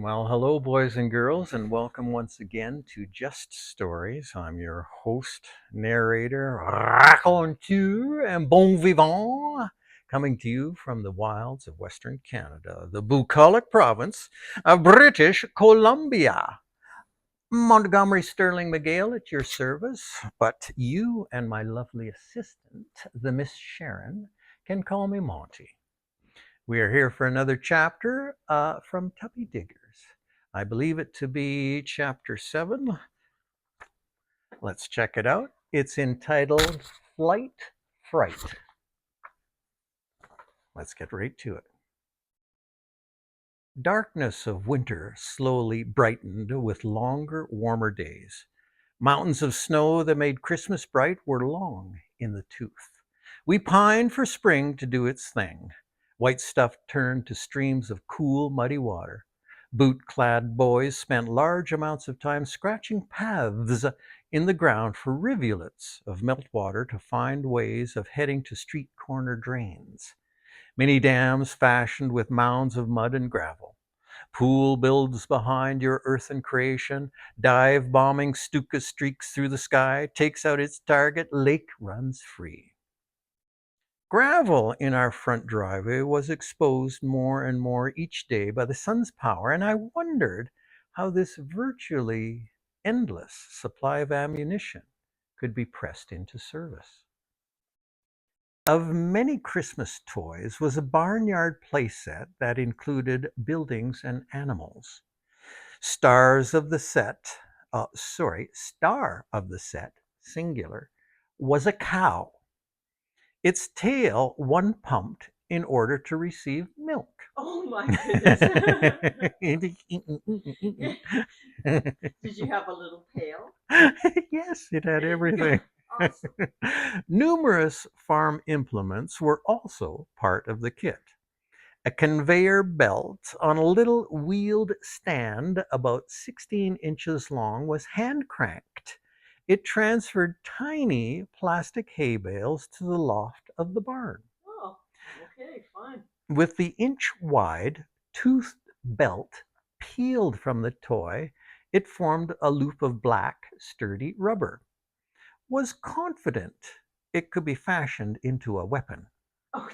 Well, hello, boys and girls, and welcome once again to Just Stories. I'm your host, narrator, raconteur, and bon vivant, coming to you from the wilds of Western Canada, the bucolic province of British Columbia. Montgomery Sterling McGale at your service, but you and my lovely assistant, the Miss Sharon, can call me Monty. We are here for another chapter from Tuppy Diggers. I believe it to be chapter 7. Let's check it out. It's entitled Fright. Let's get right to it. Darkness of winter slowly brightened with longer, warmer days. Mountains of snow that made Christmas bright were long in the tooth. We pined for spring to do its thing. White stuff turned to streams of cool, muddy water. Boot-clad boys spent large amounts of time scratching paths in the ground for rivulets of meltwater to find ways of heading to street corner drains. Many dams fashioned with mounds of mud and gravel. Pool builds behind your earthen creation. Dive bombing Stuka streaks through the sky, takes out its target, lake runs free. Gravel in our front driveway was exposed more and more each day by the sun's power, and I wondered how this virtually endless supply of ammunition could be pressed into service. Of many Christmas toys was a barnyard playset that included buildings and animals. Stars of the set, Star of the set, singular, was a cow. Its tail one pumped in order to receive milk. Oh my goodness. Did you have a little pail? Yes, it had everything. Awesome. Numerous farm implements were also part of the kit. A conveyor belt on a little wheeled stand about 16 inches long was hand cranked. It transferred tiny plastic hay bales to the loft of the barn. Oh, okay, fine. With the inch wide toothed belt peeled from the toy, it formed a loop of black, sturdy rubber. Was confident it could be fashioned into a weapon. Oh,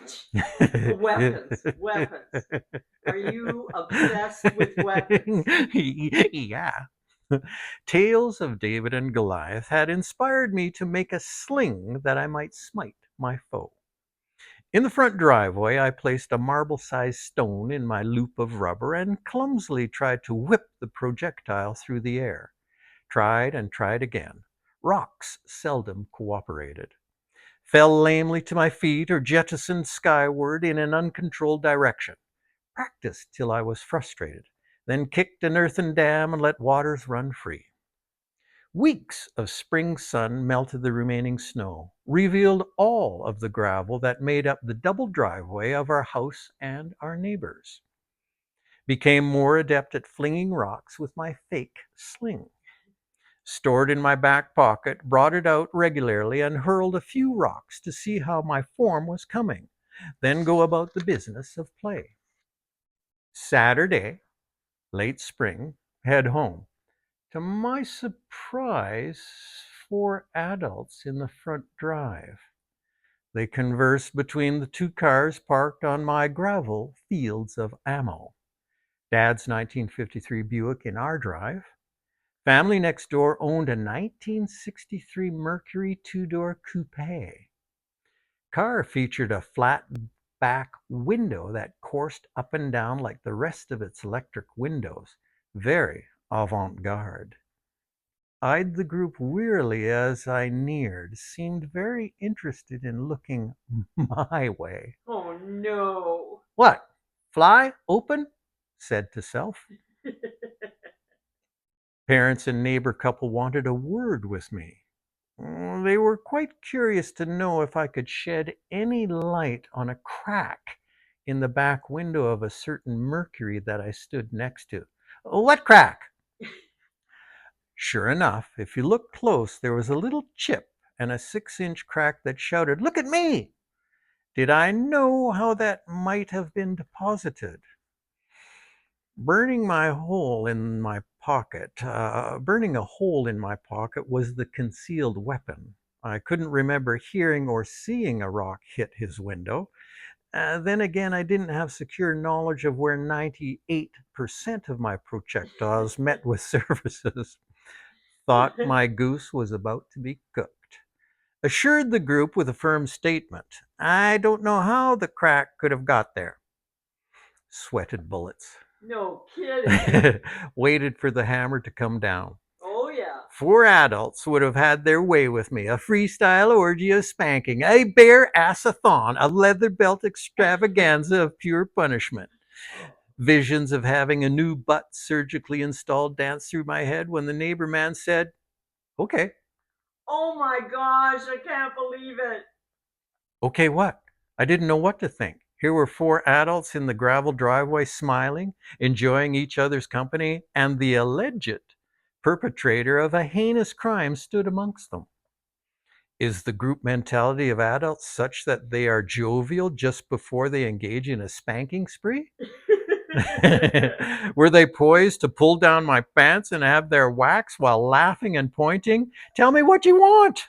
weapons. Are you obsessed with weapons? Yeah. Tales of David and Goliath had inspired me to make a sling that I might smite my foe. In the front driveway, I placed a marble-sized stone in my loop of rubber and clumsily tried to whip the projectile through the air. Tried and tried again. Rocks seldom cooperated. Fell lamely to my feet or jettisoned skyward in an uncontrolled direction. Practiced till I was frustrated, then kicked an earthen dam and let waters run free. Weeks of spring sun melted the remaining snow, revealed all of the gravel that made up the double driveway of our house and our neighbors. Became more adept at flinging rocks with my fake sling. Stored in my back pocket, brought it out regularly and hurled a few rocks to see how my form was coming, then go about the business of play. Saturday, late spring, head home. To my surprise, 4 adults in the front drive. They conversed between the 2 cars parked on my gravel fields of ammo. Dad's 1953 Buick in our drive. Family next door owned a 1963 Mercury 2-door coupe. Car featured a flat back window that coursed up and down like the rest of its electric windows. Very avant-garde. Eyed the group wearily as I neared, seemed very interested in looking my way. Oh no. What? Fly? Open? Said to self. Parents and neighbor couple wanted a word with me. They were quite curious to know if I could shed any light on a crack in the back window of a certain Mercury that I stood next to. What crack? Sure enough, if you looked close, there was a little chip and a 6-inch crack that shouted, "Look at me!" Did I know how that might have been deposited? Burning my hole in my pocket. Burning a hole in my pocket was the concealed weapon. I couldn't remember hearing or seeing a rock hit his window. Then again, I didn't have secure knowledge of where 98% of my projectiles met with surfaces. Thought my goose was about to be cooked. Assured the group with a firm statement. I don't know how the crack could have got there. Sweated bullets. No kidding. Waited for the hammer to come down. Oh, yeah. 4 adults would have had their way with me. A freestyle orgy of spanking, a bare assathon, a leather belt extravaganza of pure punishment. Visions of having a new butt surgically installed danced through my head when the neighbor man said, okay. Oh my gosh, I can't believe it. Okay, what? I didn't know what to think. Here were 4 adults in the gravel driveway smiling, enjoying each other's company, and the alleged perpetrator of a heinous crime stood amongst them. Is the group mentality of adults such that they are jovial just before they engage in a spanking spree? Were they poised to pull down my pants and have their wax while laughing and pointing? Tell me what you want.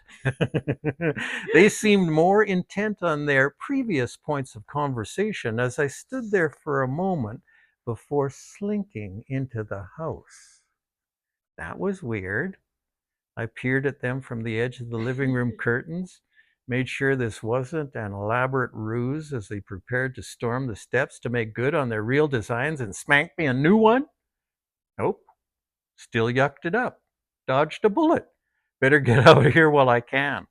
They seemed more intent on their previous points of conversation as I stood there for a moment before slinking into the house. That was weird. I peered at them from the edge of the living room curtains, made sure this wasn't an elaborate ruse as they prepared to storm the steps to make good on their real designs and spank me a new one. Nope, still yucked it up. Dodged a bullet. Better get out of here while I can.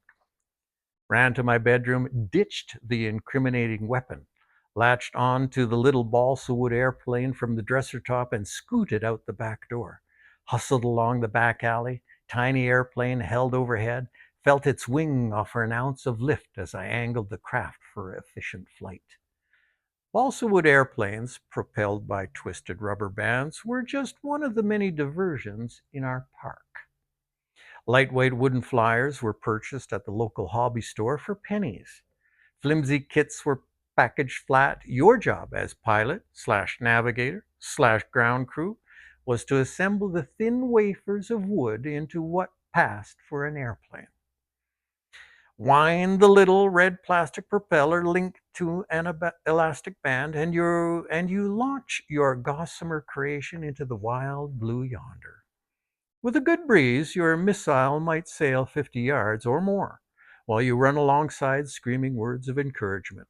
Ran to my bedroom, ditched the incriminating weapon, latched on to the little balsa wood airplane from the dresser top and scooted out the back door. Hustled along the back alley, tiny airplane held overhead, felt its wing offer an ounce of lift as I angled the craft for efficient flight. Balsa wood airplanes, propelled by twisted rubber bands, were just one of the many diversions in our park. Lightweight wooden flyers were purchased at the local hobby store for pennies. Flimsy kits were packaged flat. Your job as pilot slash navigator slash ground crew was to assemble the thin wafers of wood into what passed for an airplane. Wind the little red plastic propeller linked to an elastic band, and you launch your gossamer creation into the wild blue yonder. With a good breeze, your missile might sail 50 yards or more, while you run alongside screaming words of encouragement.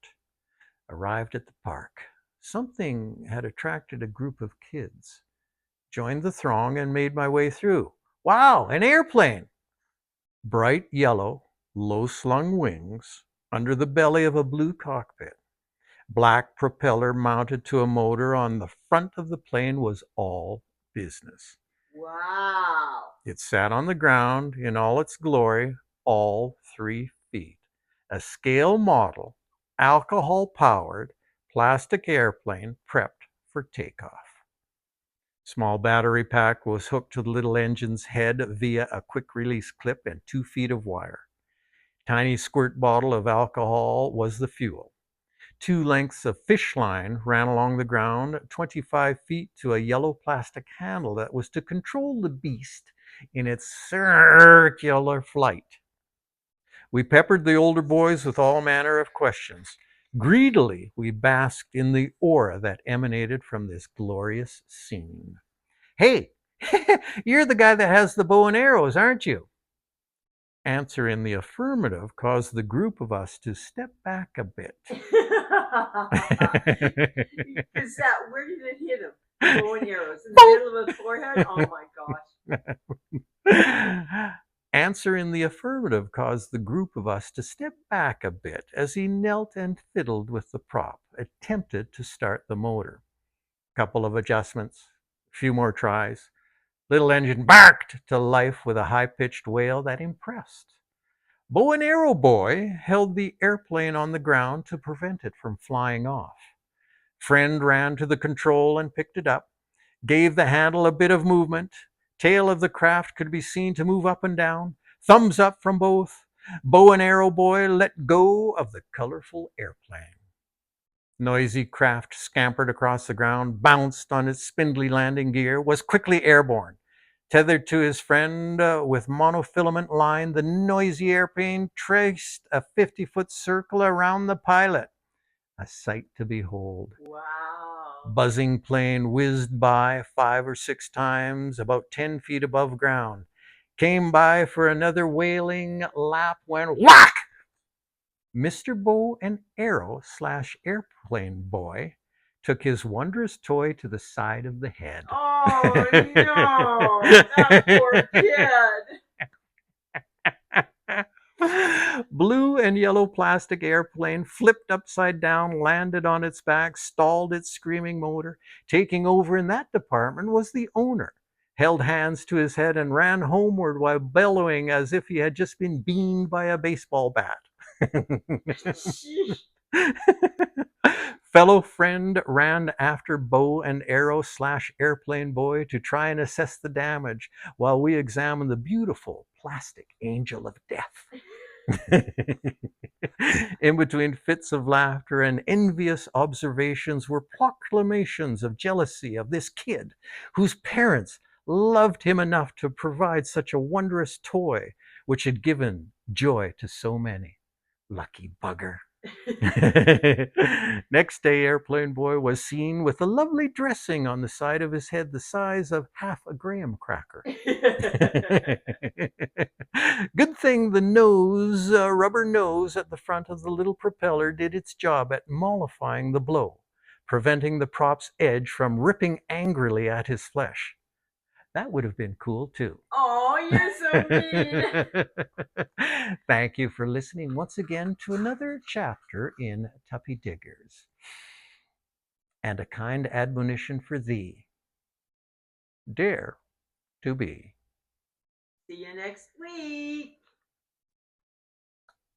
Arrived at the park. Something had attracted a group of kids. Joined the throng and made my way through. Wow, an airplane! Bright yellow, low-slung wings under the belly of a blue cockpit. Black propeller mounted to a motor on the front of the plane was all business. Wow. It sat on the ground in all its glory, all 3 feet. A scale model, alcohol-powered, plastic airplane prepped for takeoff. Small battery pack was hooked to the little engine's head via a quick-release clip and 2 feet of wire. Tiny squirt bottle of alcohol was the fuel. 2 lengths of fish line ran along the ground 25 feet to a yellow plastic handle that was to control the beast in its circular flight. We peppered the older boys with all manner of questions. Greedily, we basked in the aura that emanated from this glorious scene. Hey, you're the guy that has the bow and arrows, aren't you? Answer in the affirmative caused the group of us to step back a bit. Is that where did it hit him? Bow and arrows in the middle of his forehead. Oh my gosh! Answer in the affirmative caused the group of us to step back a bit as he knelt and fiddled with the prop, attempted to start the motor. Couple of adjustments, a few more tries. Little engine barked to life with a high-pitched wail that impressed. Bow and Arrow Boy held the airplane on the ground to prevent it from flying off. Friend ran to the control and picked it up, gave the handle a bit of movement. Tail of the craft could be seen to move up and down. Thumbs up from both. Bow and Arrow Boy let go of the colorful airplane. Noisy craft scampered across the ground, bounced on its spindly landing gear, was quickly airborne. Tethered to his friend with monofilament line, the noisy airplane traced a 50-foot circle around the pilot, a sight to behold. Wow. Buzzing plane whizzed by 5 or 6 times, about 10 feet above ground. Came by for another wailing lap when whack! Mr. Bow and Arrow slash Airplane Boy took his wondrous toy to the side of the head. Oh no, that poor kid. Blue and yellow plastic airplane flipped upside down, landed on its back, stalled its screaming motor. Taking over in that department was the owner. Held hands to his head and ran homeward while bellowing as if he had just been beamed by a baseball bat. Fellow friend ran after Bow and Arrow slash Airplane Boy to try and assess the damage while we examined the beautiful plastic angel of death. In between fits of laughter and envious observations were proclamations of jealousy of this kid, whose parents loved him enough to provide such a wondrous toy, which had given joy to so many. Lucky bugger. Next day, Airplane Boy was seen with a lovely dressing on the side of his head the size of half a graham cracker. Good thing the rubber nose at the front of the little propeller did its job at mollifying the blow, preventing the prop's edge from ripping angrily at his flesh. That would have been cool too. Oh, you're so mean. Thank you for listening once again to another chapter in Tuppy Diggers. And a kind admonition for thee. Dare to be. See you next week.